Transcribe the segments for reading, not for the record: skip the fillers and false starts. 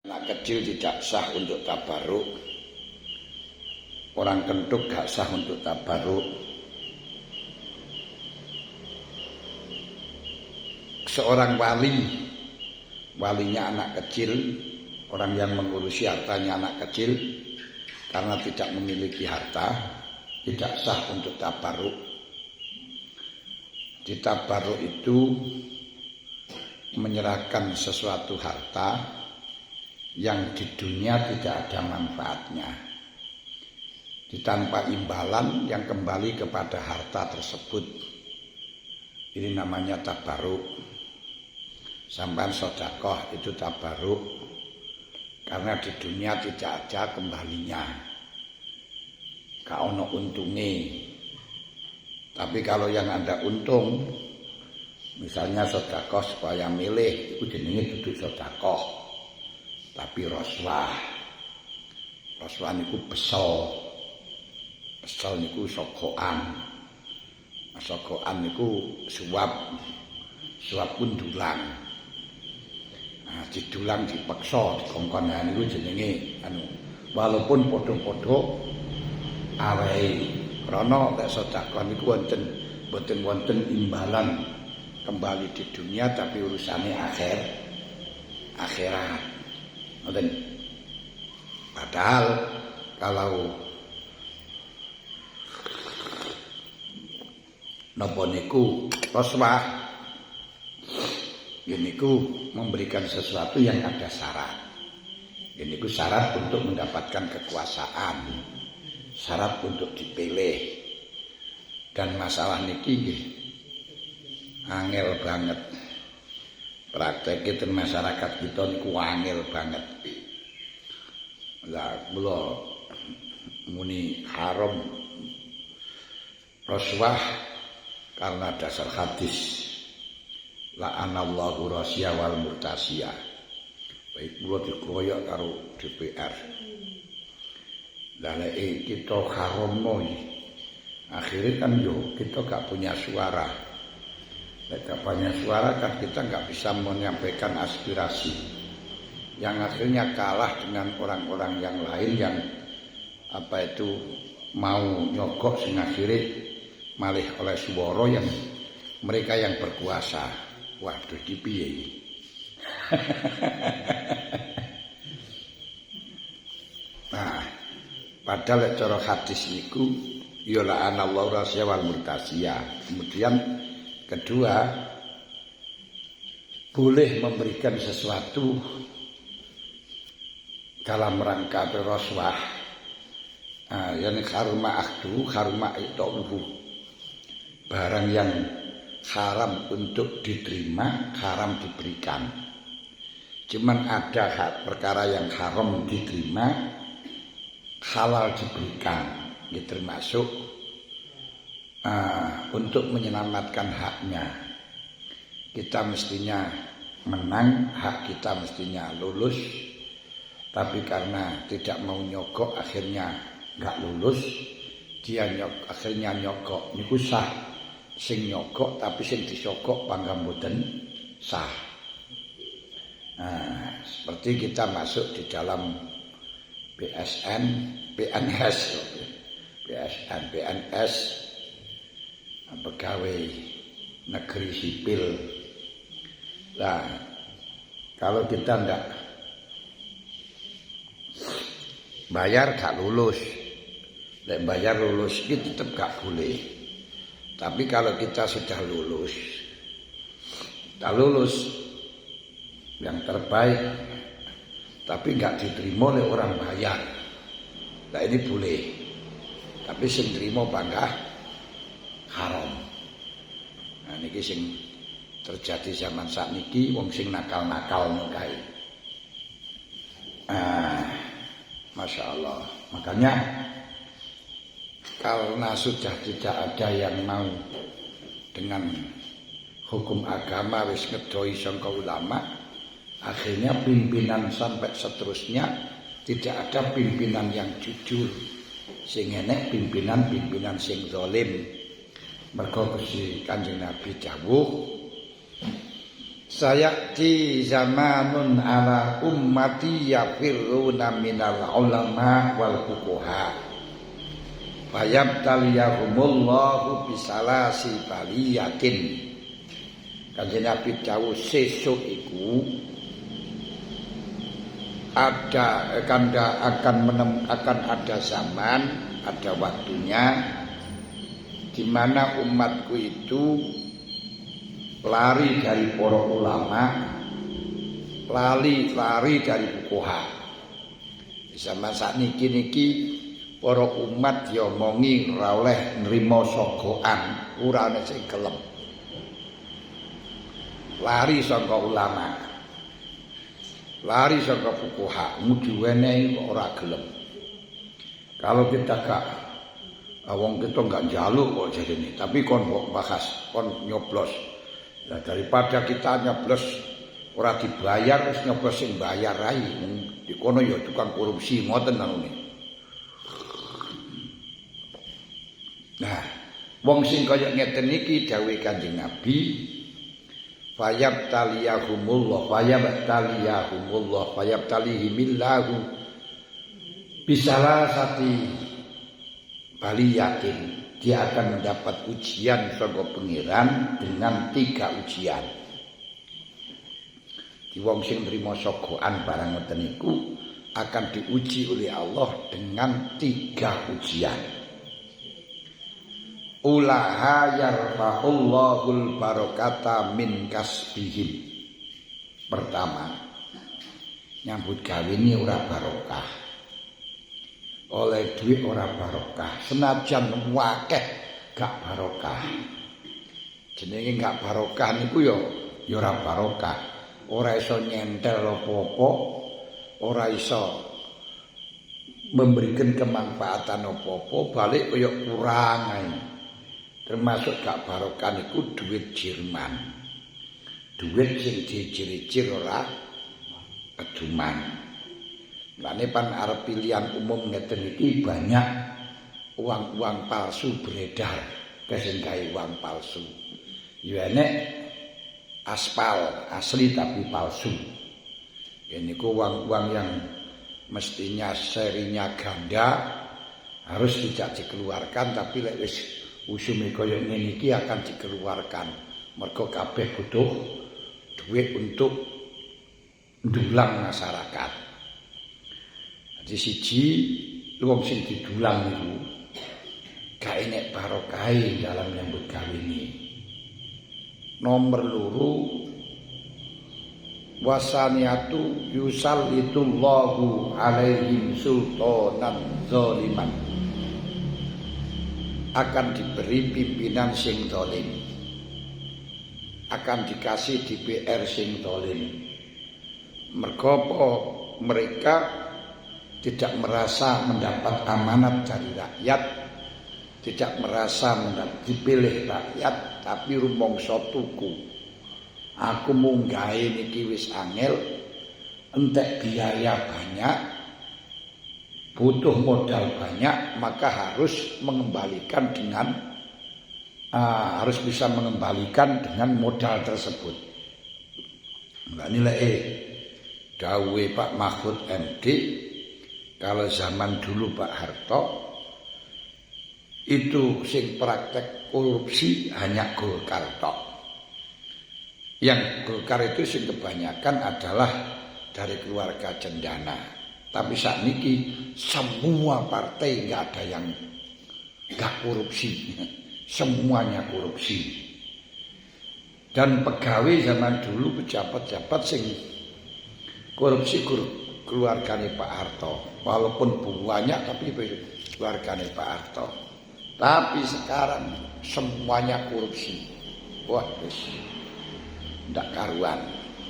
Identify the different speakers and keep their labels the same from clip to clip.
Speaker 1: Anak kecil tidak sah untuk tabaruk. Orang kentut gak sah untuk tabaruk. Seorang walinya anak kecil, orang yang mengurusi hartanya anak kecil, karena tidak memiliki harta, tidak sah untuk tabaruk. Di tabaruk itu menyerahkan sesuatu harta yang di dunia tidak ada manfaatnya, tanpa imbalan yang kembali kepada harta tersebut. Ini namanya tabaruk. Sampai sedekah itu tabaruk, karena di dunia tidak ada kembalinya, gak ono untunge. Tapi kalau yang ada untung, misalnya sedekah supaya milih, itu jenenge duduk sedekah. Tapi roswah niku pesel niku sokoan niku suap pun dulang. Nah, didulang dipeksa dikongkon niku jenenge walaupun padha-padha awake krana nek sedekah niku boten wonten imbalan kembali di dunia, tapi urusane akhirat. Padahal kalau napa niku roswah niku memberikan sesuatu yang ada syarat. Niku syarat untuk mendapatkan kekuasaan, syarat untuk dipilih. Dan masalah niki angel banget. Praktek itu masyarakat kita niku angel banget. Lah kula muni haram roswah karena dasar hadis la'anallahu rasya wal murtasiyah. Baik kula dikoyok karo DPR. Lah lek kita haramno akhirnya kan kita gak punya suara. Gak punya suara kan kita gak bisa menyampaikan aspirasi, yang akhirnya kalah dengan orang-orang yang lain yang mau nyogok sing akhirnya malih oleh swara yang mereka yang berkuasa. Waduh iki piye iki? Nah, padahal cara hadis niku ya la'anallahu rasya wal murtasiyah. Kemudian kedua, boleh memberikan sesuatu dalam rangka roswah. Yani haruma akhdu, haruma ito'uhu. Barang yang haram untuk diterima, haram diberikan. Cuman ada perkara yang haram diterima, halal diberikan. Ini termasuk untuk menyelamatkan haknya. Kita mestinya menang, hak kita mestinya lulus. Tapi karena tidak mau nyogok akhirnya gak lulus, dia akhirnya nyogok. Niku sah sing nyogok, tapi sing disogok pangga mboten sah. Nah, seperti kita masuk di dalam PNS pegawai negeri sipil. Nah, kalau kita ndak bayar gak lulus. Lek bayar lulus itu tetap gak boleh. Tapi kalau kita sudah lulus, yang terbaik, tapi gak diterima oleh orang bayar, nah ini boleh. Tapi sing terima bangga haram. Nah niki sing terjadi zaman sakniki, wong sing nakal-nakal kae. Masya Allah. Makanya karena sudah tidak ada yang mau dengan hukum agama wis ngedoi sangka ulama, akhirnya pimpinan sampai seterusnya tidak ada pimpinan yang jujur. Sing enek pimpinan sing zalim. Mergo Kanjeng Nabi dawuh sayati zamanun ala ummati yafirruna minal ulama wal fuqaha fayabtaliyahumullahu bisalasi baliyatin. Kanjeng Nabi dawuh sesuk iku akan ada zaman, ada waktunya di mana umatku itu lari dari para ulama, lari dari fuqaha. Zaman sakniki para umat ya omongi ora oleh nrimo sogokan, ora ana sing gelem. Lari saka ulama, lari saka fuqaha, mudiwenehi kok ora gelem. Kalau kita gak wong kita gak njaluk kok jarene, tapi kon kok bahas, kon nyoblos. Nah, daripada kita nyoblos ora dibayar wis nyoblos sing bayar ae. Di kono ya tukang korupsi ngoten nanune. Nah, wong sing kaya ngeten iki dawuh Kanjeng Nabi, fayabtaliyahumullah fayabtalihimillahu bisalasati baliyatin. Dia akan mendapat ujian saka pengiran dengan 3 ujian. Di wong sing nrimo sogokan barang ngoten niku akan diuji oleh Allah dengan 3 ujian. Ulaha yarfa'ullahul barakata min kasbihim. Pertama, nyambut gawe ini ora barokah. Oleh duit ora barokah, senajan wakeh gak barokah. Jenenge gak barokah niku ya ora barokah. Ora iso nyentel apa-apa, ora iso memberikan kemanfaatan apa-apa, balik kaya kurang ae. Termasuk gak barokah niku duit Jerman. Duit sing diciri-ciri ora keduman. Lane pan arep pilihan umum ngeten iki banyak uang-uang palsu beredar, kesen gawe uang palsu. Ya enek aspal asli tapi palsu. Ini ku uang-uang yang mestinya serinya ganda harus tidak dikeluarkan, tapi lek wis usume kaya ngene iki akan dikeluarkan. Mergo kabeh butuh duit untuk ndulang masyarakat. Di siji wong sing didulang niku gak enek barokahe dalam nyambut gawe ini. Nomor 2 wasaniatu yusallitullahu alaihim sultanan zaliman. Akan diberi pimpinan sing zalim. Akan dikasih DPR sing zalim. Mergo mereka tidak merasa mendapat amanat dari rakyat, tidak merasa dipilih rakyat, tapi rumangsa tuku. Aku munggahe niki wis angel, entek biaya banyak, butuh modal banyak, maka harus mengembalikan harus bisa mengembalikan dengan modal tersebut. Nah nilai dawuhe Pak Mahfud MD. Kalau zaman dulu Pak Harto itu sing praktek korupsi hanya Golkar tok. Yang Golkar itu sing kebanyakan adalah dari keluarga cendana. Tapi saat ini semua partai nggak ada yang nggak korupsi, semuanya korupsi. Dan pegawai zaman dulu pejabat-pejabat sing korupsi keluargane Pak Harto. Walaupun banyak tapi keluargane Pak Harto. Tapi sekarang semuanya korupsi. Wah, wis ndak karuan.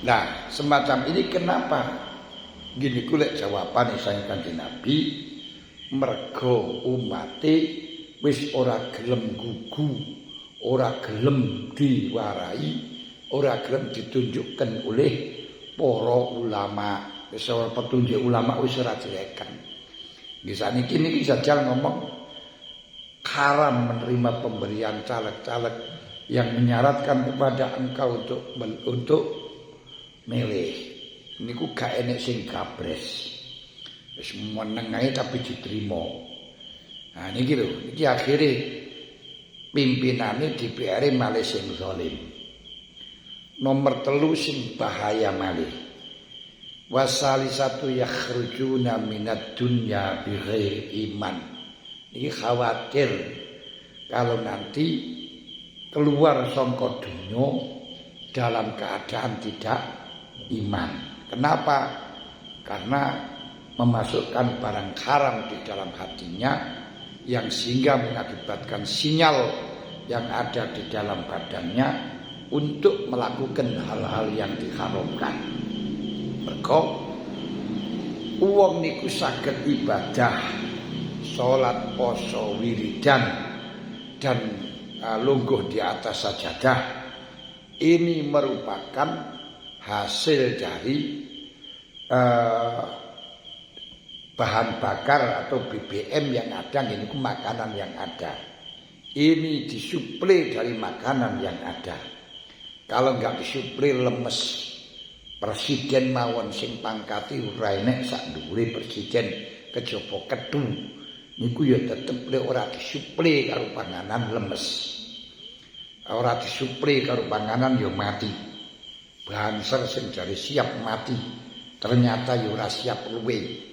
Speaker 1: Nah, semacam ini kenapa? Gini kulek jawabane sang Kanjeng Nabi, mergo umate wis ora gelem gugu, ora gelem diwarai, ora gelem ditunjukkan oleh para ulama. Wis ora petunjuk ulama wis ora direken. Nggih saniki niki jajal ngomong haram menerima pemberian caleg-caleg yang menyaratkan kepada engkau untuk milih niku gak enek sing gabres wis meneng ae tapi diterima. Nah niki lho iki akhire pimpinane DPR malih sing zalim. Nomor 3 sing bahaya malih. Wasalisatu yakhrujuna minad dunya bighairi iman. Ini khawatir kalau nanti keluar sangka dunya dalam keadaan tidak iman. Kenapa? Karena memasukkan barang haram di dalam hatinya yang sehingga mengakibatkan sinyal yang ada di dalam badannya untuk melakukan hal-hal yang diharamkan. Mergo wong niku saged ibadah, salat, poso, wiridan dan lungguh di atas sajadah. Ini merupakan hasil dari bahan bakar atau BBM yang ada, ini makanan yang ada. Ini disuplai dari makanan yang ada. Kalau enggak disuplai lemes. Presiden mawon sing pangkati ora enek sak dhuwure presiden kejaba kedhu. Niku ya tetep ora disuplai karo panganan lemes. Ora disuplai karo panganan ya mati. Banser sing jare siap mati, ternyata ya ora siap luwe.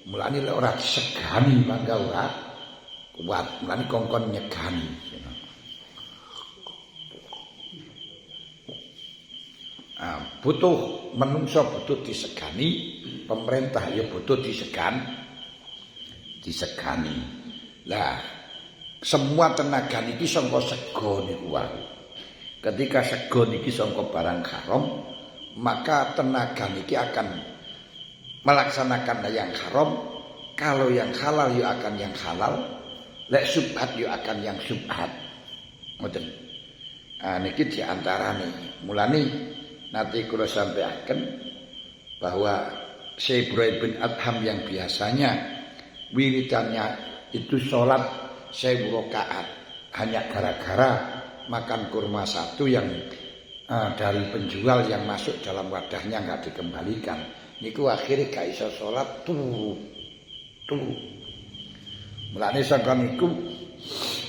Speaker 1: Mulane lek ora disegani mangga ora kuat. Mulane kongkon nyegani. Butuh menungso butuh disegani, pemerintah ya butuh disegani. Lah semua tenaga niki sangka sego niku wae. Ketika sego niki sangka barang haram, maka tenaga niki akan melaksanakan yang haram. Kalau yang halal ya akan yang halal, lek subhat ya akan yang subhat. Ngoten. Niki di antarane. Mulane nanti kula sampaikan bahwa Syekh Ibrahim bin Adham yang biasanya wiridannya itu sholat 1000 rakaat hanya gara-gara makan kurma satu yang dari penjual yang masuk dalam wadahnya nggak dikembalikan. Niku akhirnya gak iso sholat turu. Mulane sangka niku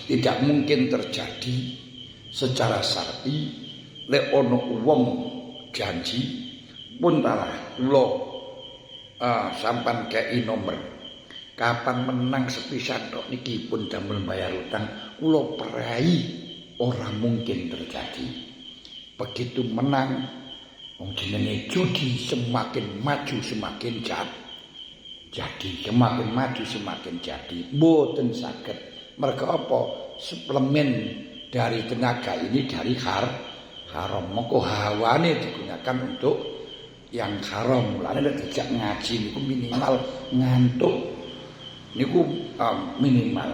Speaker 1: tidak mungkin terjadi secara syar'i lek ono wong janji pun talah kula sampan kei nomor kapan menang sepisan tok niki pun damel bayar utang kula perai ora mungkin terjadi. Begitu menang wong jenenge judi semakin maju semakin jadi semakin maju semakin jadi mboten saged. Mergo apa? Suplemen dari tenaga ini dari haram, moko hawane digunakan untuk yang haram. Mulane nek dijak ngaji niku minimal ngantuk niku minimal,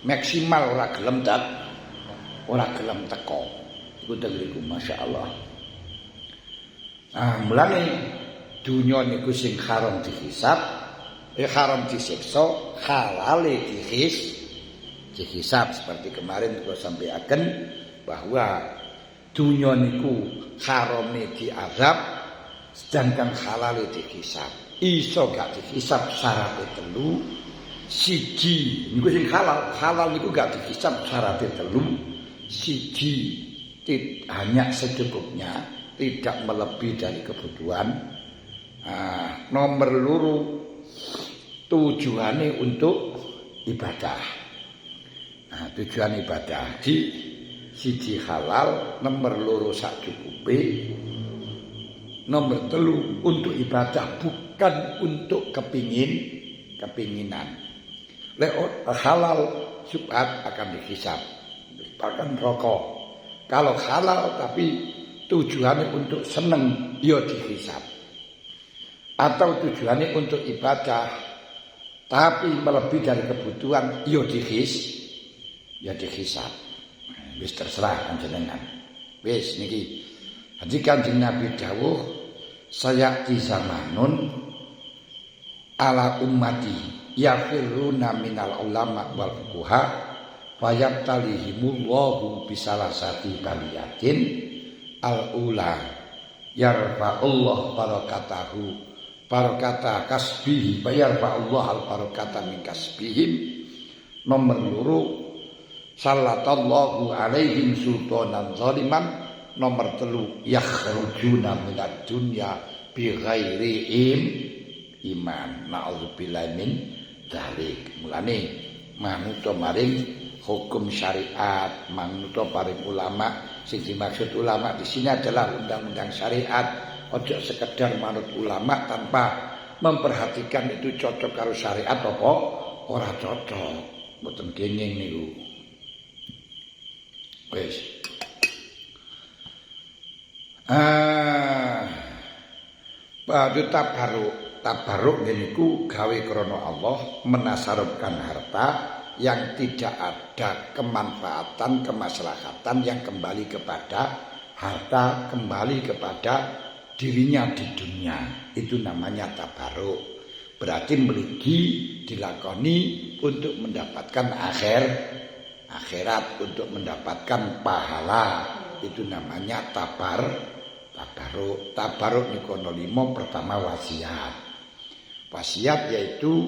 Speaker 1: maksimal ora gelem teko. Iku tegriku masyaallah. Mulane dunya niku sing haram dihisab, haram disiksa, halale dihisab seperti kemarin kula sampaikan bahwa dunia niku harame diazab sedangkan halale dihisab. Iso gak dihisab syaratnya 3. Siji niku sing halal niku gak dihisab syaratnya 3. Siji hanya secukupnya, tidak melebihi dari kebutuhan. Nomor 2 tujuannya untuk ibadah. Tujuan ibadah siji halal, nomor 2 sacukupe, nomor 3 untuk ibadah bukan untuk kepinginan. Lek halal subhat akan dihisab, bahkan rokok. Kalau halal tapi tujuannya untuk seneng, ya dihisab. Atau tujuannya untuk ibadah tapi melebihi dari kebutuhan, ya dihisab. Wis terserah panjenengan. Wis niki hadis Kanjeng Nabi dawuh sayati zamanun ala ummati yafiruna minal ulama wal fuqaha fayabtalihimullahu bisalasati baliyatin al ula yarfa'ullah barakatahu barakata kasbihi yarfa'ullah al barakata min kasbihim. Nomor loro sallatallahu alaihim sultanan zaliman. Nomor telu yakhrujuna minad dunya bi ghairi iman. Na'udzubillahi min dzalik. Mulane manuta maring hukum syariat, manuta paring ulama. Sing dimaksud ulama di sini adalah undang-undang syariat. Ojo sekedar manut ulama tanpa memperhatikan itu cocok karo syariat apa ora cocok. Mboten kenging niku. Wis. Badu tabaruk niku gawe krana Allah menasarupkan harta yang tidak ada kemanfaatan, kemaslahatan yang kembali kepada harta, kembali kepada dirinya di dunia. Itu namanya tabaruk. Berarti mligi dilakoni untuk mendapatkan akhirat, untuk mendapatkan pahala. Itu namanya tabaruk. Tabaruk niku ana 5. Pertama wasiat. Wasiat yaitu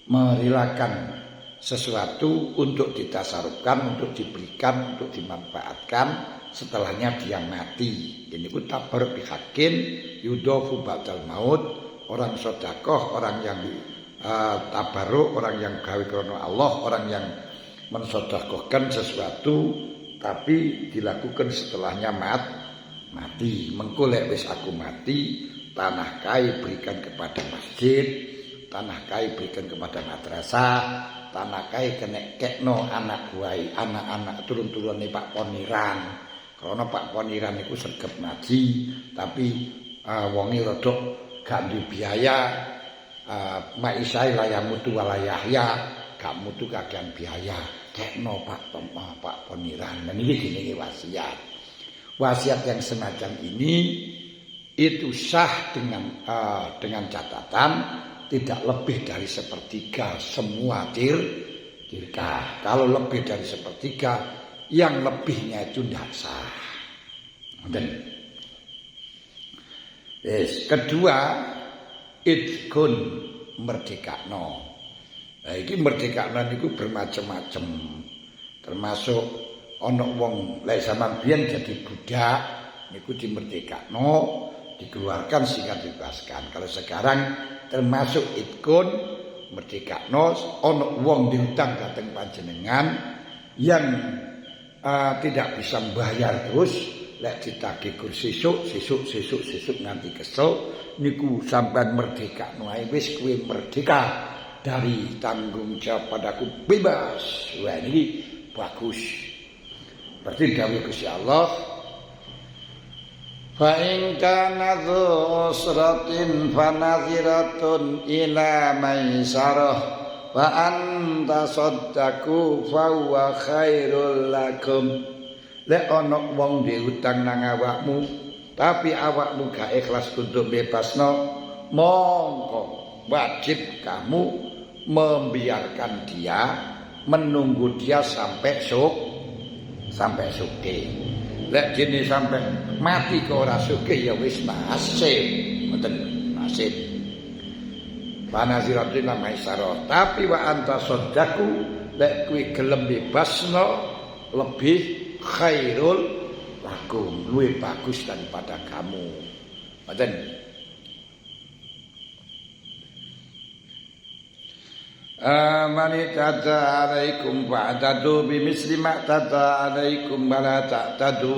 Speaker 1: merelakan sesuatu untuk ditasarufkan, untuk diberikan, untuk dimanfaatkan setelahnya dia mati. Ini ku tabaruk bihakin yudofu ba'dal maut. Orang sedekah, orang yang tabaruk, orang yang gawe krana Allah, orang yang mensedekahkan sesuatu tapi dilakukan setelahnya mati. Mengko lek wis aku mati, tanah kai berikan kepada masjid, tanah kai berikan kepada madrasah, tanah kai kekno anak buai, anak-anak turun-turune Pak Poniran. Karena Pak Poniran itu sregep ngaji, tapi wonge rada gak duwe biaya, maisai layamutu walayahya, gak mutu kagian biaya. Kekno Pak Poniran. Dan ini jenenge wasiat. Wasiat yang semacam ini itu sah dengan catatan tidak lebih dari sepertiga semua dirkah. Kalau lebih dari sepertiga, yang lebihnya itu tidak sah. Dan kedua, itkun merdekakno. Nah, iki merdekakno niku bermacam-macam. Termasuk ana wong lek zaman biyen jadi budak niku dimerdekakno, dikeluarkan sehingga dibebaskan. Kalau sekarang termasuk itkun merdekakno, ana wong diutang dateng panjenengan yang tidak bisa membayar terus, lek ditagih sesuk nganti kesel niku sampean merdekakno ae wis kowe merdeka dari tanggung jawab padaku, bebas. Wah ini bagus. Berarti dawuh Gusti Allah, fa in kana dzusratin fanadhiratun ila maisarah wa anta saddaqu fa huwa khairul lakum. Lek ana wong diutang nang awakmu tapi awakmu gak ikhlas untuk bebasno, mongko wajib kamu membiarkan dia, menunggu dia sampai suke. Lek dene sampai mati ke ora suke ya wis nasib, mboten nasib. Panaziratul maisarah. Tapi wa anta sadaqu, lek kuwi gelem bebasno lebih khairul lakum, luwih bagus daripada kamu. Mboten. Mani tata alaikum fa'tadu bimisli ma tata alaikum bala ta'tadu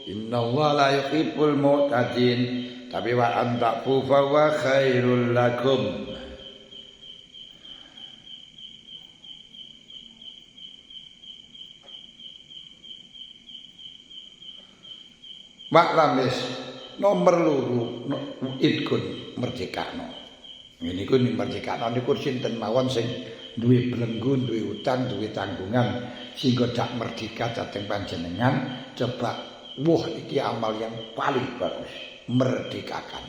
Speaker 1: innallaha la yuhibbul mu'tadin. Tapi wa antafu fa wa khairul lakum. Maklamis nomor loro itkun merdekakno. Ini ku merdekakno niku sinten mawon sing duwe belenggu, duwe utang, duwe tanggungan sehingga dak merdeka dhateng panjenengan. Coba wah iki amal yang paling bagus, merdekakan.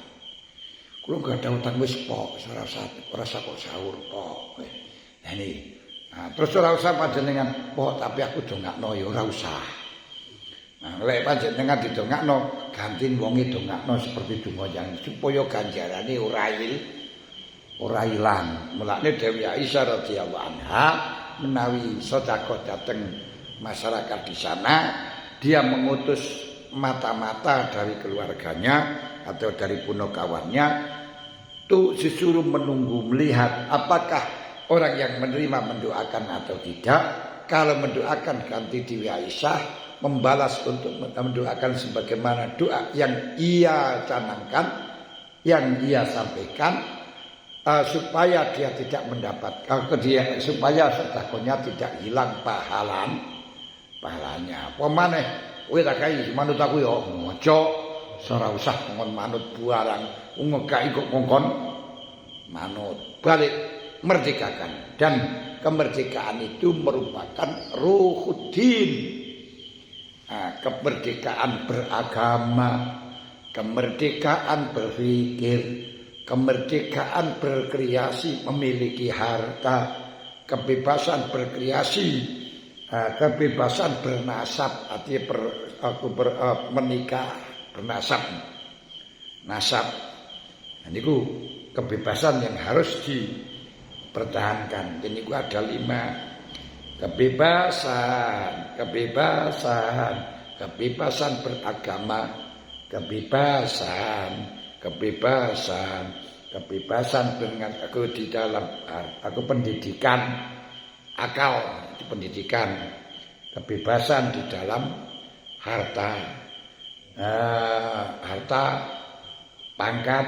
Speaker 1: Kulo gak ada utang wis pok, ora usah kok sahur pok. Nah ini. Nah, terus ora usah panjenengan pok tapi aku dongakno ya ora usah. Lek panjenengan didongakno ganti wonge dongakno seperti donga yang supaya ganjarane ora ilang. Mulane Dewi Aisyah radhiyallahu anha menawi sedekah dateng masyarakat di sana, dia mengutus mata-mata dari keluarganya atau dari punakawannya tuh disuruh menunggu melihat apakah orang yang menerima mendoakan atau tidak. Kalau mendoakan ganti Dewi Aisyah membalas untuk mendoakan sebagaimana doa yang ia canangkan, yang ia sampaikan, supaya dia tidak mendapatkan supaya sedekahnya tidak hilang pahalanya. Pemane kowe tak kai manut aku ya aja ora usah manut buarang ngekai kok ngongkon manut balik merdekakan. Dan kemerdekaan itu merupakan ruhuddin. Kemerdekaan beragama, kemerdekaan berpikir, kemerdekaan berkreasi, memiliki harta, kebebasan berkreasi, kebebasan bernasab, artinya menikah, bernasab, nasab. Ini kebebasan yang harus dipertahankan. Ini ada 5. Kebebasan beragama, kebebasan dengan aku di dalam aku pendidikan, akal di pendidikan, kebebasan di dalam harta, pangkat,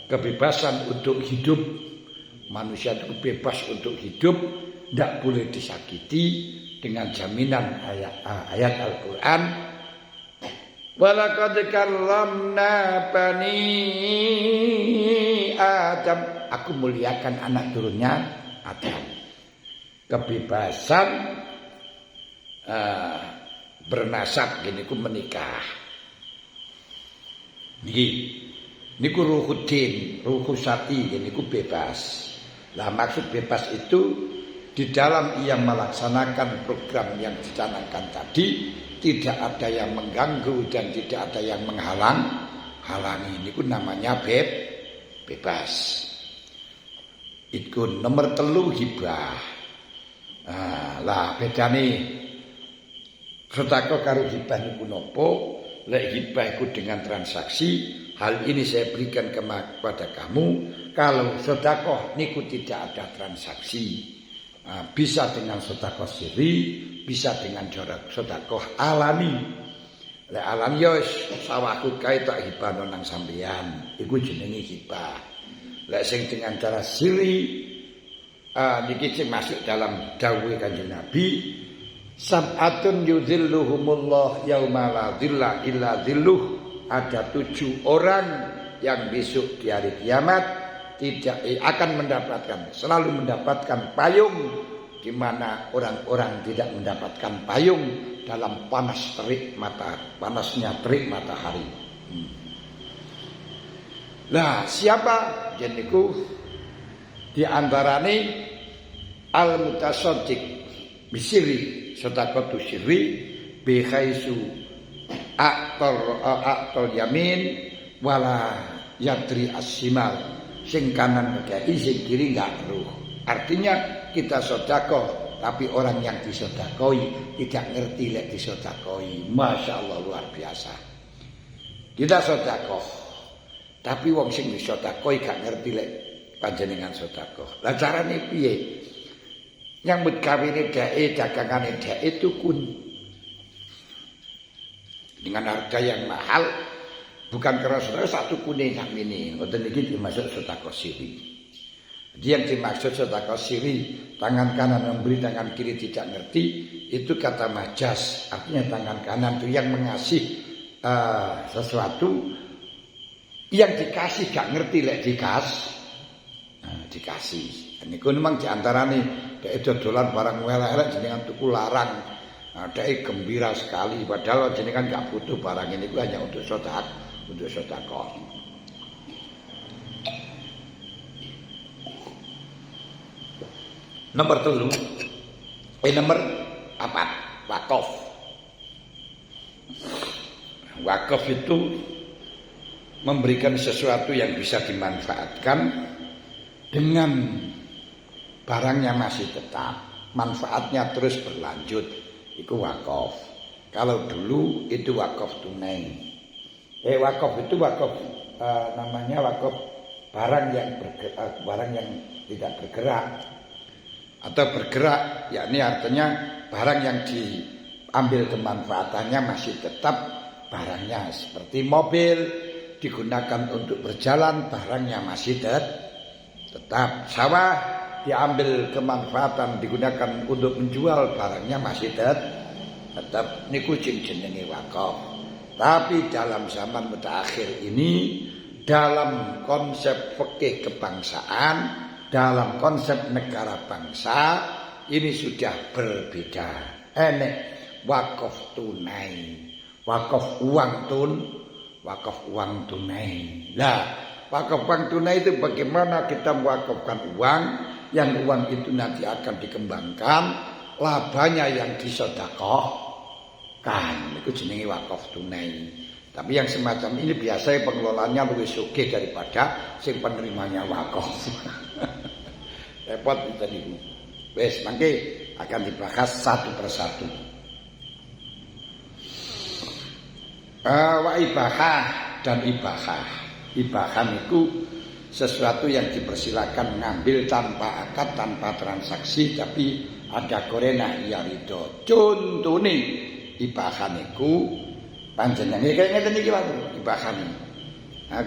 Speaker 1: kebebasan untuk hidup. Manusia itu bebas untuk hidup, tidak boleh disakiti dengan jaminan ayat Al-Quran. Walaqad karramna bani Adam. Aku muliakan anak turunnya Adam. Kebebasan bernasab, gini ku menikah. Niku ruhuddin, ruhusati, gini ku bebas. Lah maksud bebas itu di dalam ia melaksanakan program yang dicanangkan tadi, tidak ada yang mengganggu dan tidak ada yang menghalangi. Ini pun namanya bebas. Itu nomor 3 hibah. Lah bedane sedekah karo hibah niku napa? Lek hibah iku dengan transaksi. Hal ini saya berikan kepada kamu. Kalau sedekah niku tidak ada transaksi. Bisa dengan sedekah sirri, bisa dengan sedekah alami. Lek alami ya sawahku kae tak hibah nang sampeyan, iku jenenge hibah. Lek sing dengan cara sirri niki sing masuk dalam dawuh Kanjeng Nabi, sab'atun yudhilluhumullah yauma la dhilla illa dhilluh. Ada 7 orang yang besok di hari kiamat tidak akan mendapatkan, selalu mendapatkan payung, di mana orang-orang tidak mendapatkan payung dalam panasnya terik matahari. Nah, siapa jeniku di antarane al-mutasaddiq bisiri sedekah sirri bi khaisu aktor yamin wala yadri as-simal. Sing kanan ngekei, sing kiri enggak ruh. Artinya kita sedekah, tapi orang yang disedekoi tidak ngerti lek disedekoi. Masya Allah, luar biasa. Kita sedekah, tapi wong sing disedekoi gak ngerti lek panjenengan sedekah. Lah carane piye? Nyambut kawine dhek, dagangane dhek itu dengan harga yang mahal, bukan karena saudara 1 kuning sak mini. Ngoten iki dimaksud sedekah sirri. Jadi yang dimaksud sedekah sirri, tangan kanan memberi, tangan kiri tidak ngerti, itu kata majas. Artinya tangan kanan itu yang mengasih sesuatu, yang dikasih gak ngerti lek dikasih. Niku memang diantarane dhek dodolan barang elek-elek jenengan tuku larang. Dia gembira sekali, padahal jenengan gak butuh barang ini, itu hanya untuk sedekah. Nomor 4, wakaf. wakaf itu memberikan sesuatu yang bisa dimanfaatkan dengan barangnya masih tetap, manfaatnya terus berlanjut, itu wakaf. Kalau dulu itu wakaf tunai. Wakaf itu namanya wakaf barang yang tidak bergerak atau bergerak, yakni artinya barang yang diambil kemanfaatannya masih tetap barangnya, seperti mobil digunakan untuk berjalan, barangnya masih tetap. Sawah diambil kemanfaatan digunakan untuk menjual, barangnya masih tetap. Niku jenenge wakaf. Tapi dalam zaman mutakhir ini, dalam konsep fikih kebangsaan, dalam konsep negara bangsa, ini sudah berbeda. Enek wakaf tunai, wakaf uang tunai. Lah, wakaf uang tunai itu bagaimana kita mewakafkan uang, yang uang itu nanti akan dikembangkan, labanya yang disedekahkan. Itu jenenge wakaf tunai. Tapi yang semacam ini biasanya pengelolanya lebih sugih daripada sing penerimanya wakaf. Repot itu niku. Wes mangke akan dibahas satu persatu. Wa ibahah dan ibahah. Ibahah itu sesuatu yang dipersilakan ngambil tanpa akad, tanpa transaksi, tapi ada korena ya ridho. Contone ibahah niku panjenengan kaya ngeten iki wae ibahane.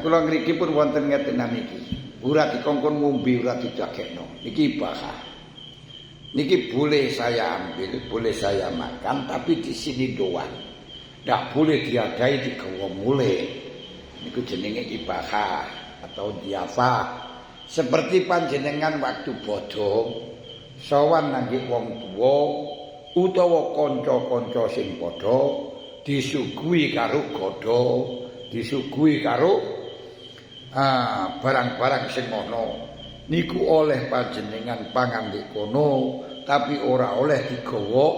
Speaker 1: Kula ngriki pun wonten ngetenan iki. Ora dikongkon ngombe, ora didagekno. Niki ibahah. Niki boleh saya ambil, boleh saya makan, tapi di sini doang. Ndak boleh diadai digawa mulih. Niku jenenge ibahah atau diafah. Seperti panjenengan waktu bodho sowan nangge wong tuwa utawa kanca-kanca sing padha disuguhi karo godho, disuguhi karo barang-barang sing ana. Niku oleh panjenengan pangan di kono, tapi ora oleh digawa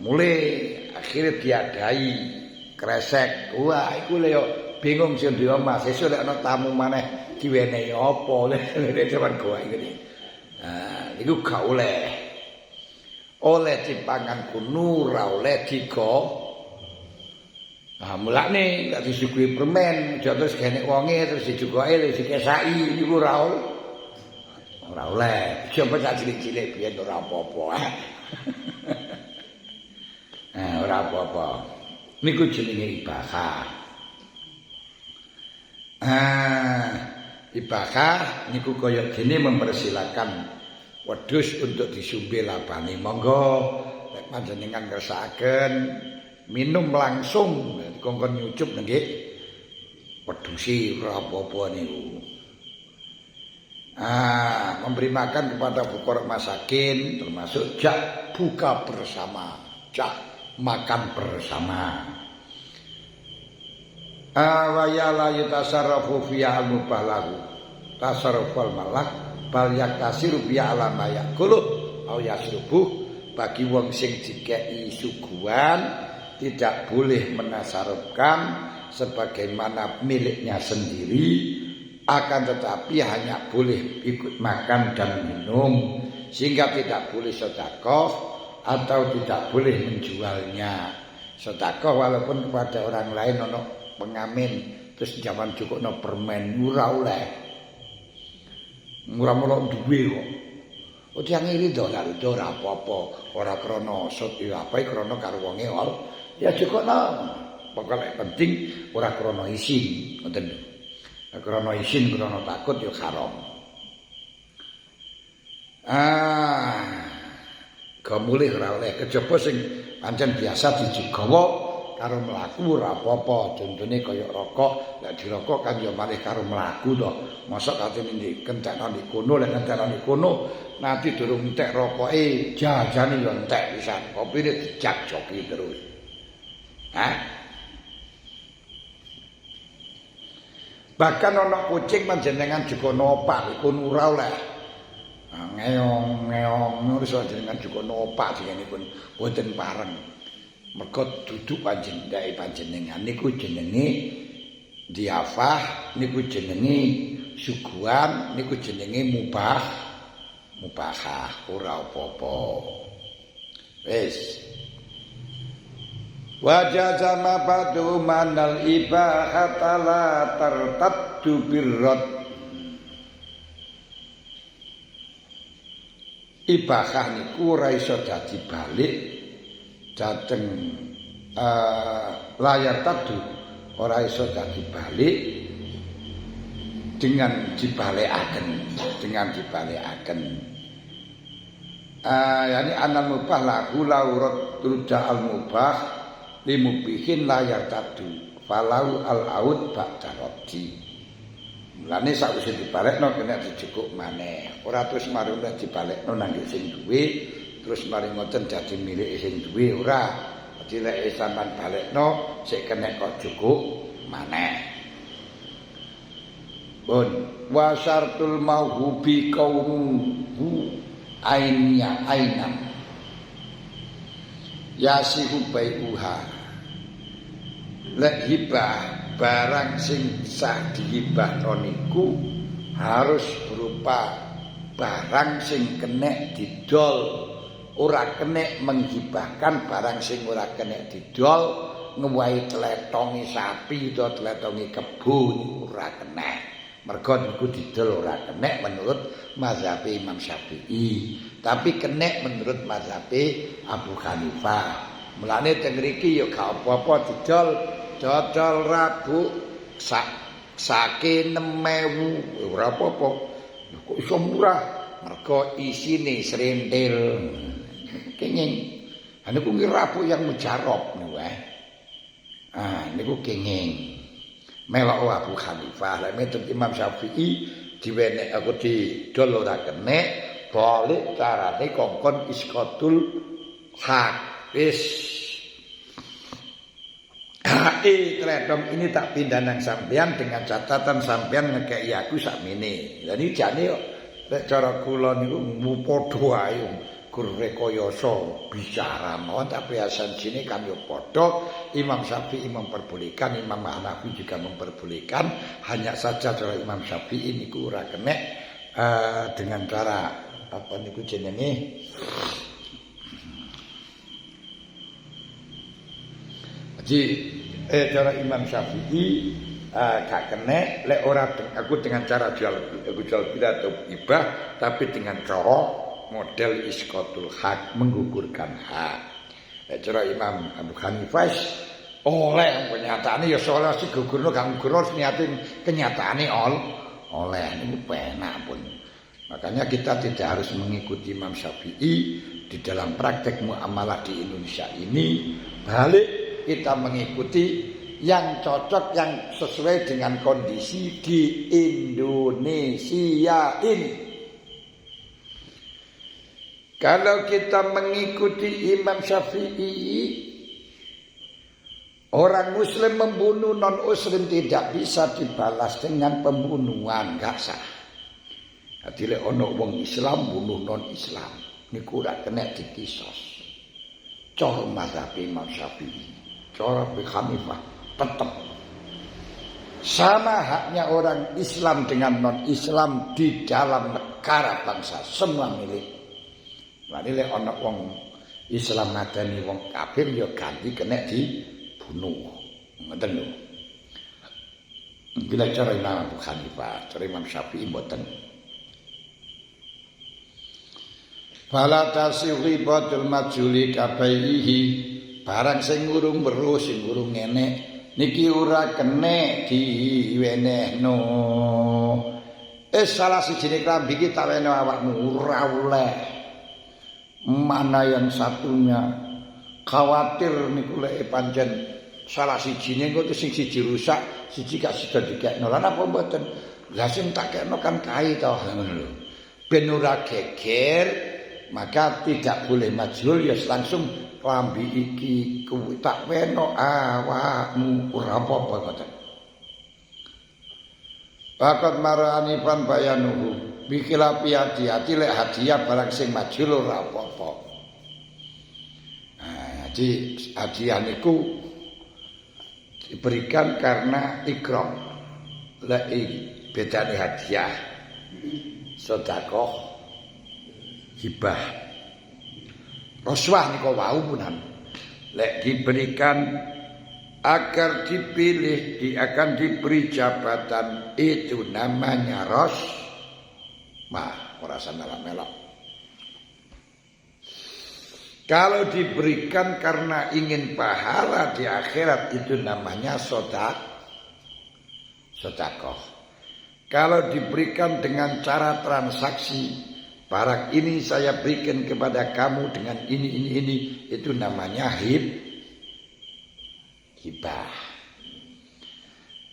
Speaker 1: mulih, akhire diadai kresek. Wah, iku lho bingung sing ndi Mas, sesuk nek ana tamu maneh diwenehi apa lek jaman goa iki. Niku gak oleh. Oleh dipangan kuno, ora oleh digo. Mulane gak disuguhi permen, aja terus genek wonge terus dijugoke terus dikesaki niku ora oleh. Coba sak cilik-cilik biyen ora apa-apa. Ora apa-apa. Niku jenenge ibahah. Ibahah niku kaya gini mempersilakan wedhus untuk disumbe labane. Monggo nek panjenengan ngersakaken minum langsung dikongkon nyucup nggih wedhusi ora apa-apa niku. Memberi makan kepada fuqara masakin termasuk jak buka bersama, jak makan bersama. Wa ya la yatasarrafu fi al-mubalahu tasarrufal malak bal yaktasiru bi ala ma yakulu au yasrubu. Bagi wong sing dikei suguhan tidak boleh menasarufkan sebagaimana miliknya sendiri, akan tetapi hanya boleh ikut makan dan minum, sehingga tidak boleh sedekah atau tidak boleh menjualnya. Sedekah walaupun kepada orang lain ono pengamen terus jaman cukupno permen ora oleh. Murah-murah duwe kok. Tiyang iri ora apa-apa, ora krana sut ya apa krana karo wonge ya cukupno. Pokoke penting ora krana isin, ngoten lho. Krana isin, krana takut ya haram. Gamulih ora oleh, kejaba sing pancen biasa dijugawa karo mlaku ora apa-apa. Contone kaya rokok, lek dirokok kan ya malih karo mlaku to. Mosok katene kentekno di kono, lek kentekno di kono nanti durung entek rokoke, jajane ya entek pisan. Kopine dijak-joki terus. Bahkan ana kucing panjenengan juga nopak iku ora oleh. Ngeong-ngeong nurus jenengan juga nopak jenengan pun boten pareng. Mergo duduk panjenengan niku jenenge diafah, niku jenenge suguhan, niku jenenge mubahah, ora apa-apa. Wis. Wa jazama ba'du manal ibahata la tartaddu birrad. Ibahah niku ora iso dadi balik dateng layar tadu, ora iso dadi balik dengan dibalekaken. Yani anal mubah lahu laurat ruda al mubah limubihin layar tadu falau al aud ba'da raddi. Mulane sakwise dibalekno kena dijukuk maneh. Ora terus mari dibalekno nang sing duwe terus mari ngoten dadi milik sing duwe ora. Dadi lek sampean balekno sik kena kok jukuk maneh. Pun wa syartul mauhubi qaumuhu ainya ainam yasihu bai'uha. Lek hibah barang sing sah dihibahno niku harus berupa barang sing kenek didol, ora kenek menghibahkan barang sing ora kenek didol, ngewahi tletongi sapi utawa tletongi kebun ora kenek. Mergo niku didol ora kenek menurut mazhab Imam Syafi'i, tapi kenek menurut mazhab Abu Hanifah. Mulane teng mriki ya gak apa-apa dodol Rabu sake 6.000 ora apa-apa. Kok iso murah? Mergo isine srentil. Kenging. Ha niku Rabu yang mujarab niku niku kenging. Melok Abu Hanifah, lek metu Imam Syafi'i diwenek aku didol ora kenek, balik carane kongkon iskotul hak. Wis. Tledong ini tak pindah nang sampean dengan catatan sampean ngekeki aku sakmene. Lah niki jane kok lek cara kula niku padha ae gur rekayasa bicara mawon tapi asansine kan yo padha. Imam Syafi'i memperbolehkan, Imam Hanafi juga memperbolehkan, hanya saja cara Imam Syafi'i niku ora kenek dengan cara apa niku jenenge jadi cara Imam Syafi'i gak kenek lek ora aku dengan cara jual atau ibah tapi dengan cara model iskotul hak, menggugurkan hak. Cara Imam Abu Hanifah oleh kenyataane ya salah sing gugurno gak gugurno niate kenyataane oleh niku penak pun. Makanya kita tidak harus mengikuti Imam Syafi'i di dalam praktek muamalah di Indonesia ini, balik kita mengikuti yang cocok, yang sesuai dengan kondisi di Indonesia ini. Kalau kita mengikuti Imam Syafi'i, orang Muslim membunuh non-Muslim tidak bisa dibalas dengan pembunuhan, gak sah. Jadi lek ono wong Islam bunuh non-Islam, niku ora kena dikisos. Cara mazhab Imam Syafi'i, cara Abu Hanifah tetap sama haknya orang Islam dengan non-Islam di dalam negara bangsa, semua milik. Lane lek ana wong Islam ngadani wong kafir ya ganti kena dibunuh. Ngoten lho. Bila cara Imam Abu Hanifah, cara Imam Syafi'i mboten. Fala tasghibatul majuli kabaihi, barang sing urung weruh sing urung enek niki ora kenek diwenehno. Salah sijine klambi iki tak wene awakmu ora oleh. Mana yang satunya khawatir niku lek pancen salah sijine engko sing siji rusak, siji gak sida dikekno. Lah napa mboten? Lah sing tak kekno kan kae to ngono lho. Ben ora geger, maka tidak boleh majhul ya langsung klambi iki kuwi tak weno awakmu ora apa-apa ngoten. Bakat marani pan bayanuhu bikilah hati-hati lek hadiah barang sing majhul ora apa-apa. Jadi hadiah niku diberikan karena ikram. Lah bedane hadiah sedekah hibah. Rasuah niku wau punan. Lek diberikan agar dipilih, akan diberi jabatan, itu namanya ora melok-melok. Kalau diberikan karena ingin pahala di akhirat, itu namanya sedekah. Kalau diberikan dengan cara transaksi, barang ini saya berikan kepada kamu dengan ini, itu namanya hibah.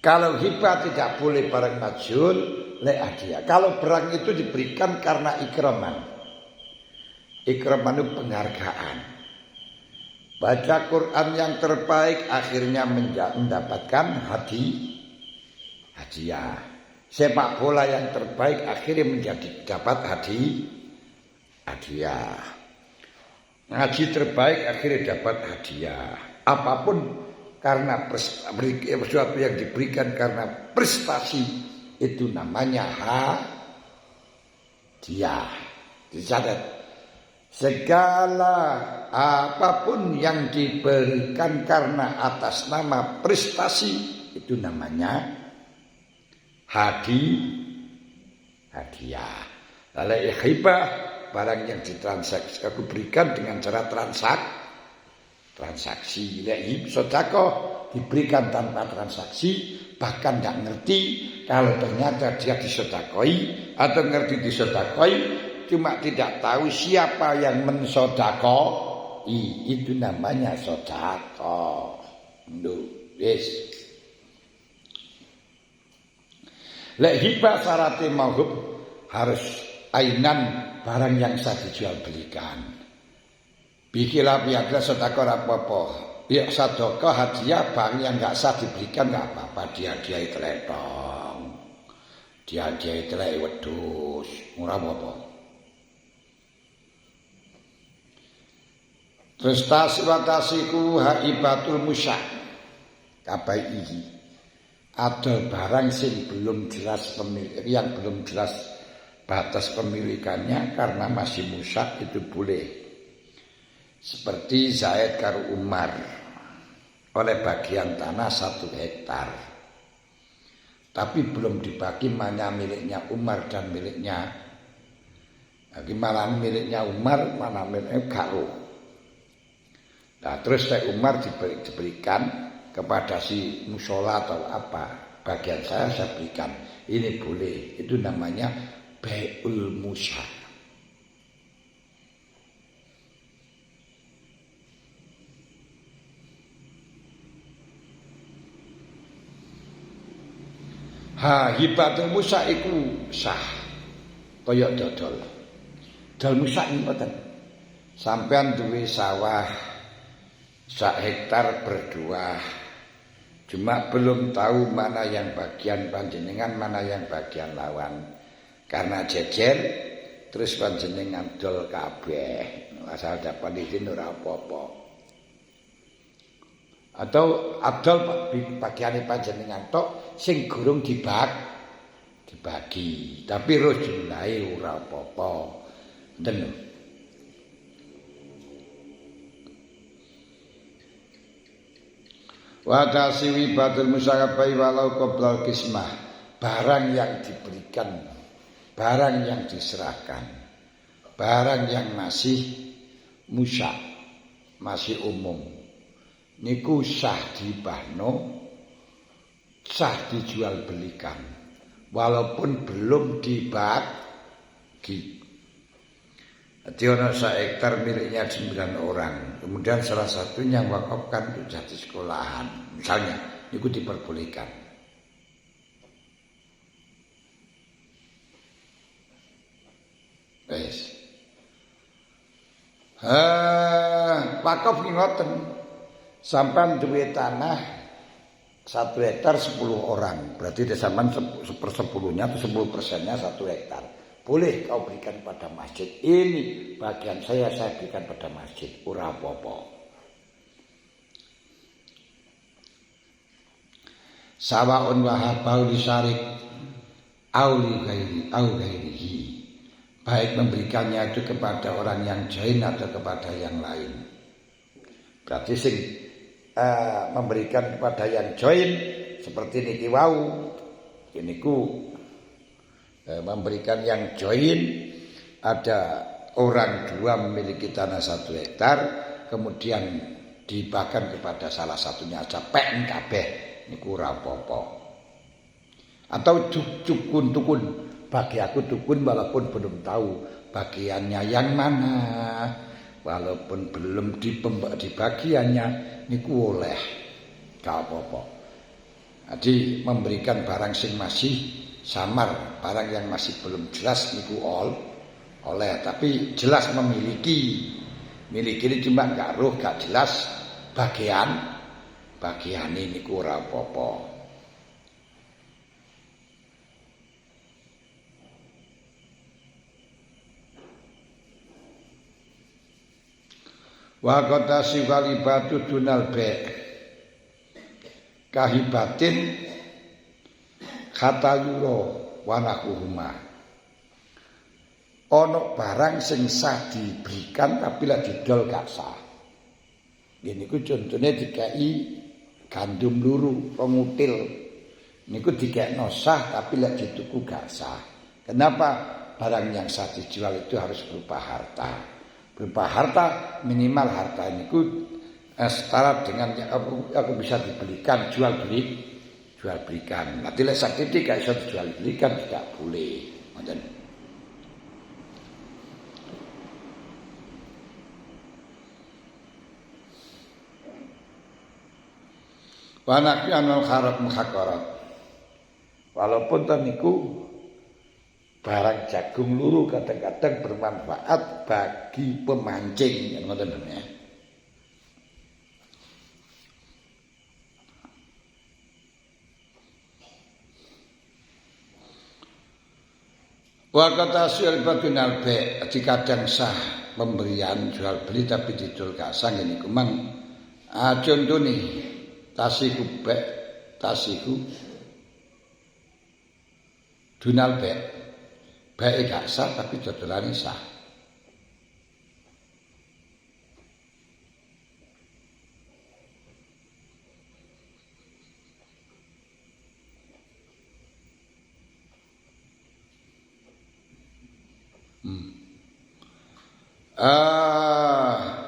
Speaker 1: Kalau hibah tidak boleh barang majul, hadiah. Kalau barang itu diberikan karena ikraman. Ikraman itu penghargaan. Baca Quran yang terbaik akhirnya mendapatkan hadiah. Sepak bola yang terbaik akhirnya dapat hadiah. Ngaji terbaik akhirnya dapat hadiah. Apapun karena sesuatu yang diberikan karena prestasi, itu namanya hadiah. Dicatat, segala apapun yang diberikan karena atas nama prestasi, itu namanya hadiah. Lalu hibah, barang yang ditransaksi, aku berikan dengan cara transaksi. Sedekah diberikan tanpa transaksi, bahkan tidak ngerti kalau ternyata dia disedekoi atau ngerti disedekoi, cuma tidak tahu siapa yang mensedekoi, itu namanya sedekah. Yes. Lek hibah syaratnya mauhub harus ainan, barang yang saya dijual belikan. Bikilah biadlah sedekah apa-apa. Ya sedekah hadiah barang yang enggak sah diberikan enggak apa-apa, dia teletong. Dia telek wedhus, ora apa-apa. Prestasi watasiku haibatul musyak. Kabaihi. Ada barang sing belum jelas pemilik, yang belum jelas batas pemilikannya karena masih musyak, itu boleh. Seperti Zaid karo Umar oleh bagian tanah 1 hektar, tapi belum dibagi mana miliknya Umar dan miliknya, mana miliknya Umar, mana miliknya Karo. Nah terus Umar diberikan kepada si musola atau apa, bagian saya berikan, ini boleh, itu namanya bai'ul musyak. Hibatul musyak iku sah kaya dodol. Dol musyak iki mboten. Sampean duwe sawah 1 hektar berdua, cuma belum tahu mana yang bagian panjenengan, mana yang bagian lawan. Karena jejer, terus panjenengan dol kabeh. Asal dapat izin ora apa-apa. Atau adol bagiane panjenengan tok sing gurung dibagi, tapi roh jumlahe ora apa-apa. Ngoten. Wa tasiwi batul musyabahi walau qoblal kismah, barang yang diberikan, barang yang diserahkan, barang yang masih musyak, masih umum, niku sah dibahno, sah dijual belikan, walaupun belum dibagi. Jadi ada 1 hektar miliknya 9 orang, kemudian salah satunya wakafkan untuk jadi sekolahan, misalnya, itu diperbolehkan. Wes. Wakaf ngoten. Sampai duwe tanah 1 hektar 10 orang, berarti sampean 1/10-nya atau 10%-nya 1 hektar. Boleh kau berikan pada masjid. Ini bagian saya berikan pada masjid. Ora apa-apa. sawaun wahabau disarik auli gairihi, baik memberikannya itu kepada orang yang join atau kepada yang lain. Berarti sing memberikan kepada yang join seperti niki wau, niku memberikan yang join, ada orang dua memiliki tanah 1 hektar, kemudian dibahkan kepada salah satunya aja pek kabeh niku ora apa-apa. Atau tukun bagi aku tukun walaupun belum tahu bagiannya yang mana, walaupun belum di bagiannya niku oleh gak apa-apa. Jadi memberikan barang sing masih samar, barang yang masih belum jelas niku oleh, tapi jelas memiliki ini cuma gak roh, gak jelas bagian ini ora apa-apa. Wa qatasi walibatu dunal be' kahibatin khatayuro wanakuhuma. Ono barang sing sah diberikan tapi lah didol gak sah. Ini ku contohnya dikai gandum luru pengutil. Ini ku dikekno sah tapi lah dituku gak sah. Kenapa? Barang yang sah dijual itu harus berupa harta. Berupa harta, minimal harta ini ku setara dengan yang aku bisa dibelikan, jual belikan. Nanti lek sakiti gak iso dijual belikan tidak boleh. Ngoten. Wanaki anal kharab muhakarat. Walaupun niku barang jagung luru kadang-kadang bermanfaat bagi pemancing, ngoten ya. Wa kata sul badunal be, kadang sah pemberian jual beli tapi didol gak sah niku mang contone tasiku be, tasiku dunal be. Baik gak sah tapi dodolane sah.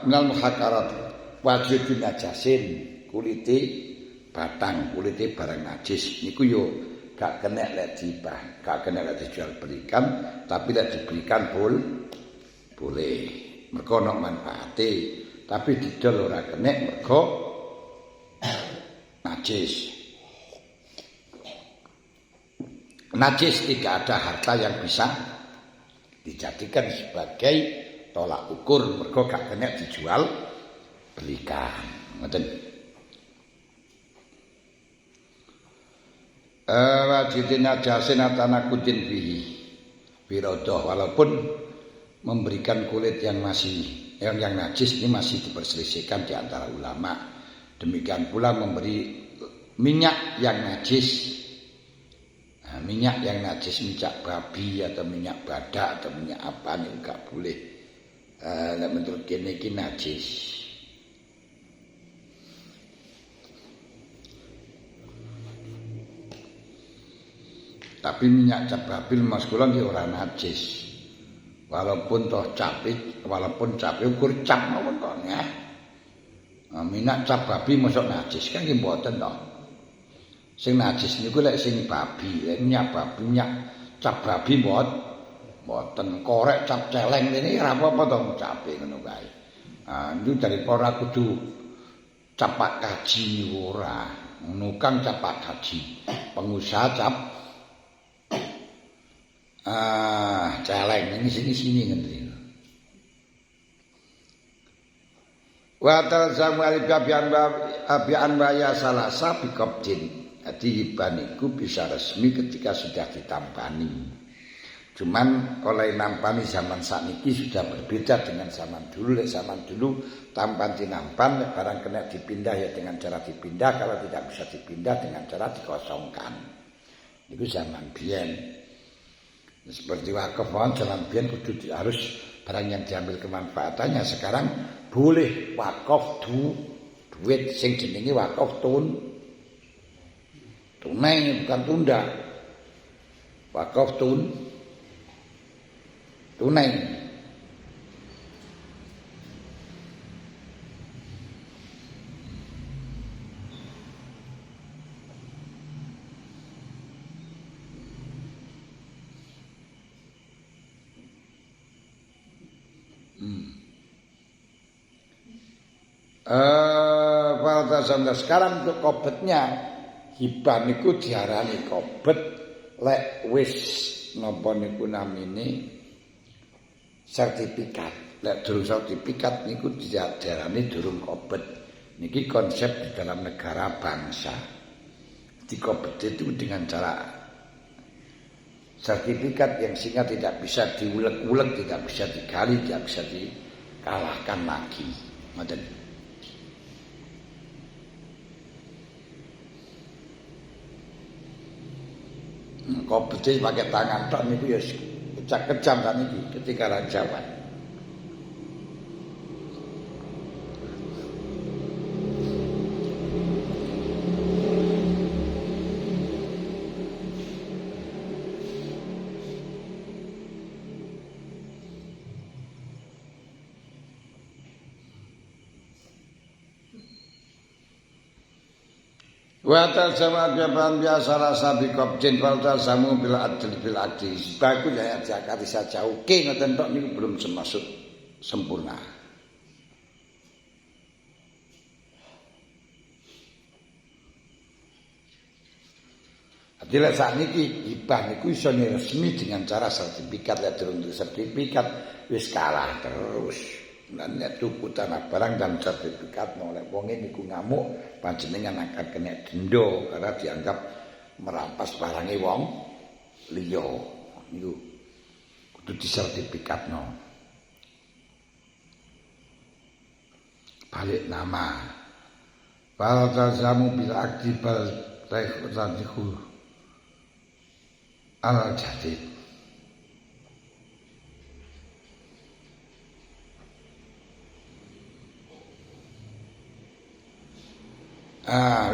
Speaker 1: Minal muhakarat wajibun najasin, kulite batang, kulite barang najis niku yo gak kena lek dibah, gak kena lek dijual belikan, tapi lek diberikan boleh. Mergo ono manfaate, tapi didol ora kena mergo najis. Najis tidak ada harta yang bisa dijadikan sebagai tolak ukur, mergo gak kena dijual belikan. Ngoten. Wajidin najasin atana kudin bihi birodoh, walaupun memberikan kulit yang masih yang najis ini masih diperselisihkan di antara ulama. Demikian pula memberi minyak yang najis, minyak yang najis, minyak babi atau minyak badak atau minyak apa ini enggak boleh. Menurut kene iki najis. Tapi minyak cababil mas kula nggih ora najis. Walaupun toh capit, walaupun capit ukur cap mawon to nggih. Minyak cababi mosok najis kan nggih mboten to. Sing najis niku lek sing babi, lek minyak babi, minyak cababi mboten korek cap celeng ini ora apa-apa to cabe ngono kae. Niku dari ora kudu capak kaji ora. Ngono kang capak kaji. Pengusaha cap celeng ini sini ngerti. Wa talzamu abian waya salasa bikobjin. Jadi hibaniku bisa resmi ketika sudah ditampani. Cuman oleh nampani zaman sakniki sudah berbeda dengan zaman dulu. Zaman dulu tampan dinampan, barang kena dipindah ya dengan cara dipindah, kalau tidak bisa dipindah dengan cara dikosongkan. Itu zaman biyen. Seperti wakaf zaman biyen kudu harus barang yang diambil kemanfaatannya. Sekarang boleh wakaf duit sing jenenge wakaf tunai bukan tunda. Wakaf tunai. Sekarang untuk kobetnya hibah niku diarani kobet lek wis napa niku namine sertifikat. Lek durung sertifikat niku diarani durung kobet. Niki konsep di dalam negara bangsa. Di kobet itu dengan cara sertifikat yang sehingga tidak bisa diulek-ulek, tidak bisa digali, tidak bisa dikalahkan lagi. Ngoten. Kobete pakai tangan tok niku ya kejam kan iki ketika rajawan. Wa tasama biaban biasa rasa bikobjin wal tasamu bil adil bil adil. Bagus ya jakati saja oke ngoten tok niku belum termasuk sempurna. Adile sakniki hibah niku iso resmi dengan cara sertifikat. Lek durung sertifikat wis kalah terus. Lan nek tuku tanah barang dan sertifikat oleh wong niku ngamuk panjenengan akan kena denda karena dianggap merampas barange wong liya. Niku kudu disertifikatno. Balik nama. Bal tazamu bil akdi bal taikhu al jadid.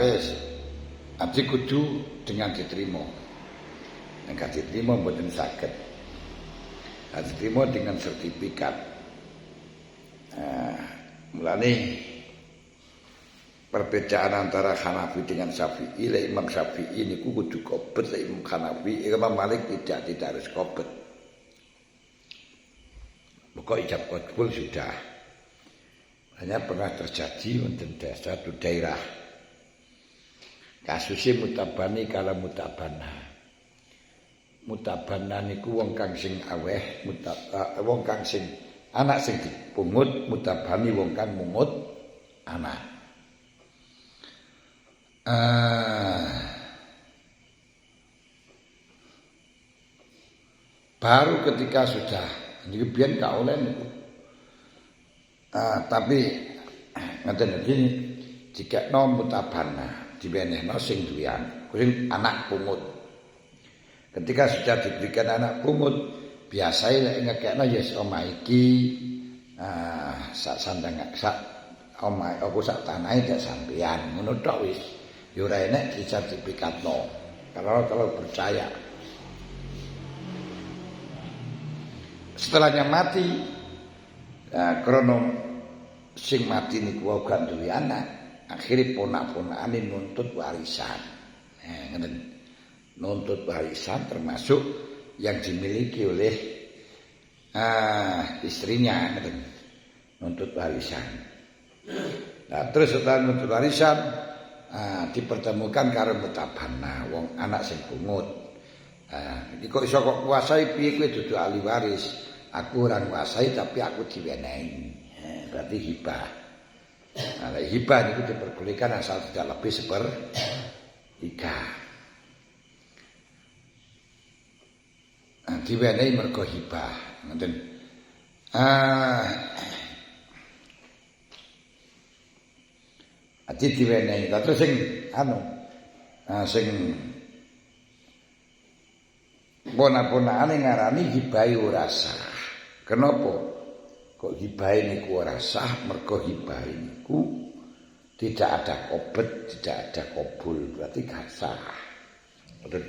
Speaker 1: Wis. Abdi kudu dengan diterima. Nek diterima mboten saged. Diterima dengan sertifikat. Mulane perbedaan antara Hanafi dengan Syafi'i, Imam Syafi'i niku kudu kobet, Imam Hanafi, Imam Malik tidak harus kobet. Pokok ijab kabul sudah. Hanya pernah terjadi wonten satu daerah kasusnya mutabani kala mutabana. Mutabana niku wong kang sing aweh, wong kang sing anak sing dipungut, mutabani wong kang mungut anak. Baru ketika sudah niku biyen gak oleh niku. Tapi ngaten iki dikekno mutabana diwenehno sing duwean, kuwi anak pungut. Ketika sudah diberikan anak pungut, biasanya ngekekno ya omah iki sak sandang sak omah aku sak tanahe dak sampean, ngono tok wis. Ya ora enek disertifikatno. Kalau percaya. Setelahnya mati, krono sing mati niku wae gak duwe anak. Akhirnya ponak-ponakane nuntut warisan. Nuntut warisan termasuk yang dimiliki oleh istrinya. Nuntut warisan. Nah, terus setelah nuntut warisan dipertemukan karo mutabana, wong anak sing pungut. Iki kok iso kok kuasai piye kowe dudu ahli waris? Aku ora nguasai tapi aku diwenehi. Berarti hibah. Nah, hibah itu diperbolehkan asal tidak lebih 1/3. diwenehi mergo hibah ngoten. Ati diwenehi terus sing sing pona-ponakane ngarani hibahe ora sah. Kenapa? Kok hibahe niku ora sah? Mergo hibahe niku tidak ada qobet, tidak ada qabul, berarti gak sah. Betul.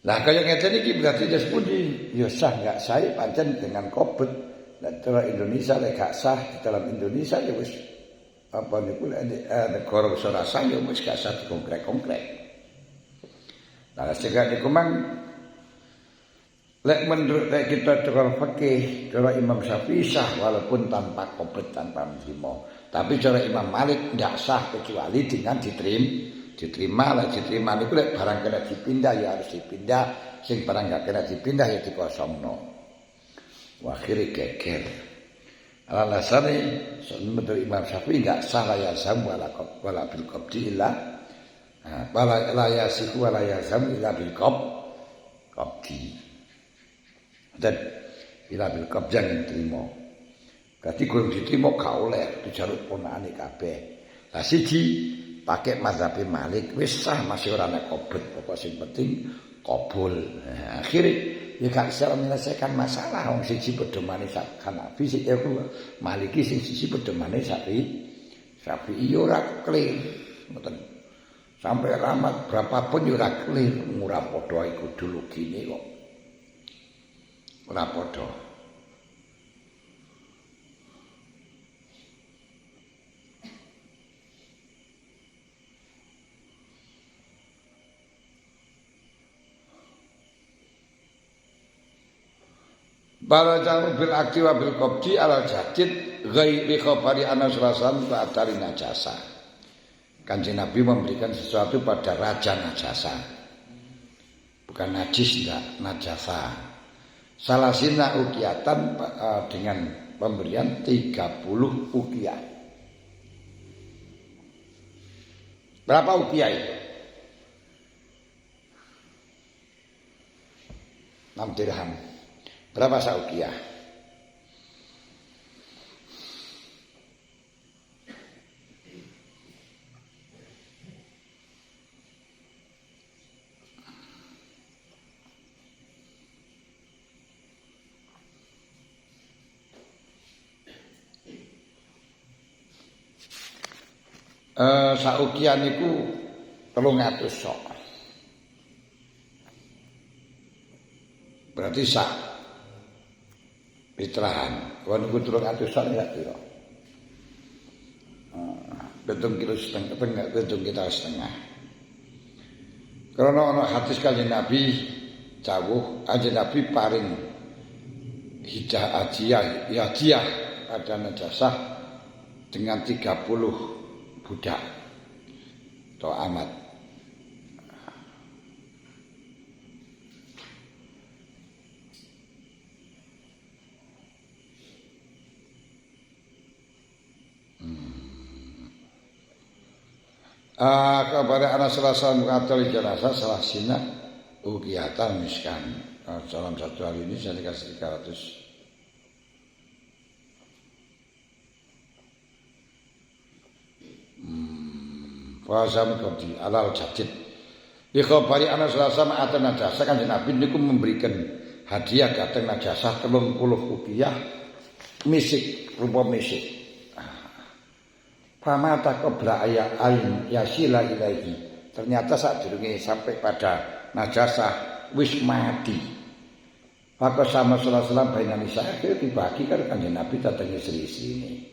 Speaker 1: Lah kaya ngeten iki berarti wis pundi? Ya sah gak sah pancen dengan qobet. Lah cara Indonesia lek gak sah di dalam Indonesia ya wis apa niku negara wis ora sah ya wis gak sah konkret-konkret. Nah, sehingga niku mang lek menurut kita cara fikih, cara Imam Syafi'i sah walaupun tanpa qobet, tanpa menzimo. Tapi cara Imam Malik tidak sah kecuali dengan diterima lah diterima niku lek barang kena dipindah ya harus dipindah, sing barang gak kena dipindah ya dikosongno. Akhire geger. Alasane menurut Imam Syafi'i enggak sah ya sam wala bil qabdi illa wala la yasiku wala yasam illa bil qabdi. Dan ila bil qabjan diterima. Dadi kurang diterima gak oleh dijaluk ponakane kabeh. Lah siji pakai mazhab Malik wis sah masih ora nek qobet, pokok sing penting qabul. Nah, akhire ya gak bisa menyelesaikan masalah wong siji pedomane Hanafi sik Maliki sing siji pedomane Syafi'i ya ora clear. Ngoten. Sampai ramat berapapun ya ora clear, ora padha iku dulu gini kok. Ora padha. Bala jamu bil akti wa bil qabdi ala jadid ghairi khabari Anas rasan ta'atari najasa. Kanjeng Nabi memberikan sesuatu pada raja najasa. Bukan najis enggak, najasa. Salasina ukiatan dengan pemberian 30 ukiah. Berapa ukiah itu? 6 dirham. Berapa saukiah? Saukian niku 300 sok. Berarti sak pitrahan. Kalau niku 300 sok ya piro? Betung kilo setengah, betung kita setengah. Karena ana hadis Kanjeng Nabi jawuh, Kanjeng Nabi paring hijah hadiah pada najasah dengan 30 budak atau amat. Kepada anak selasa mengatur jenazah salah sina ukiatan miskan. Dalam satu hari ini saya dikasih 300. Wazam qabdi alal jadid. Li khabari ana salasa ma'atan najasa Kanjeng Nabi niku memberikan hadiah dhateng najasah 30 ukiah misik rupa misik. Famata qabla ayin yasila ilaihi. Ternyata sadurunge sampai pada najasah wis mati. Maka sama sallallahu alaihi wasallam baina nisa dibagi karo Kanjeng Nabi dhateng istri-istri ini.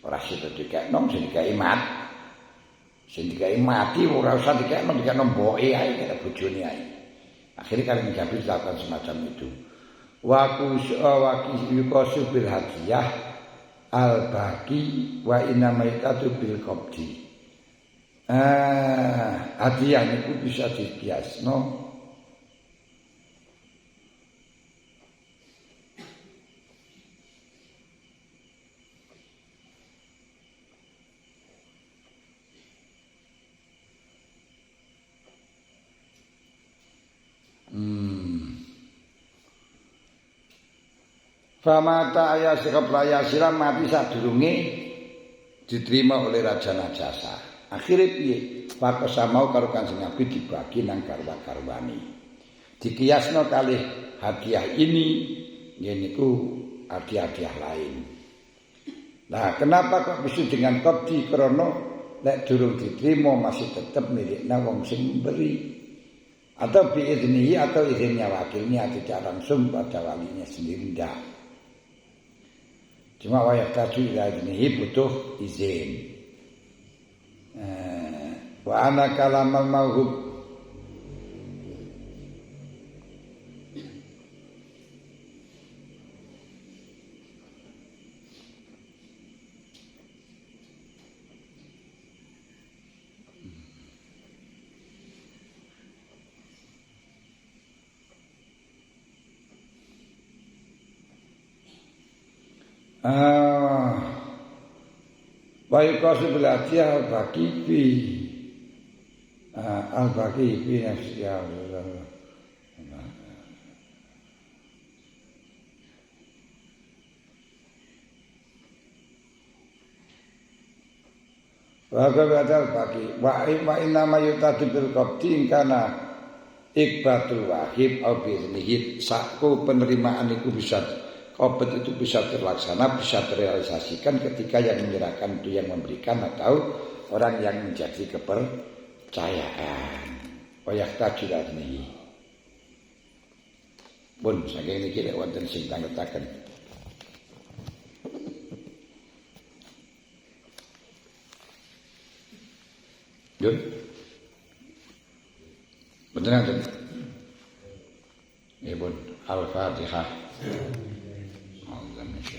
Speaker 1: Ora sida dikekno sing dikai mati. Sing dikai mati ora usah dikekno mboke ae karo bojone ae. Akhire kan Nabi lakukan semacam itu. Wa yuqasu bil hadiyah al baqi wa inna maitatu bil qabdi. Hadiah niku bisa dikiasno Famata Ayasira Prayasira mati sadurunge diterima oleh Raja Najasa. Akhire piye? Pakosa mau karo Kanjeng Nabi dibagi nang garwa-garwane. Dikiasno kalih hadiah ini ngene niku hadiah-hadiah lain. Nah, kenapa kok bisa dengan qabdi krana nek durung diterima masih tetap milikna wong sing memberi. Atau biiznihi atau izinnya wakilnya tidak langsung pada walinya sendiri ndak. Cuma wayak taju ila iznihi butuh izin. Wa ana kalamal mauhub wa yuqasu bil atiyah al-baqibi al-baqibi nafsiyah wa qabadal baqi wa inna ma yutadu bil qabdi kana ikbatul wahib au biznihi sakku penerimaan itu bisa Qabd itu bisa terlaksana, bisa terrealisasikan ketika yang menyerahkan itu yang memberikan atau orang yang menjadi kepercayaan. Wayak tajulah ini. Pun saking niki lek wonten sing tanggetaken. Yun. Betul. Ya pun Al-Fatihah.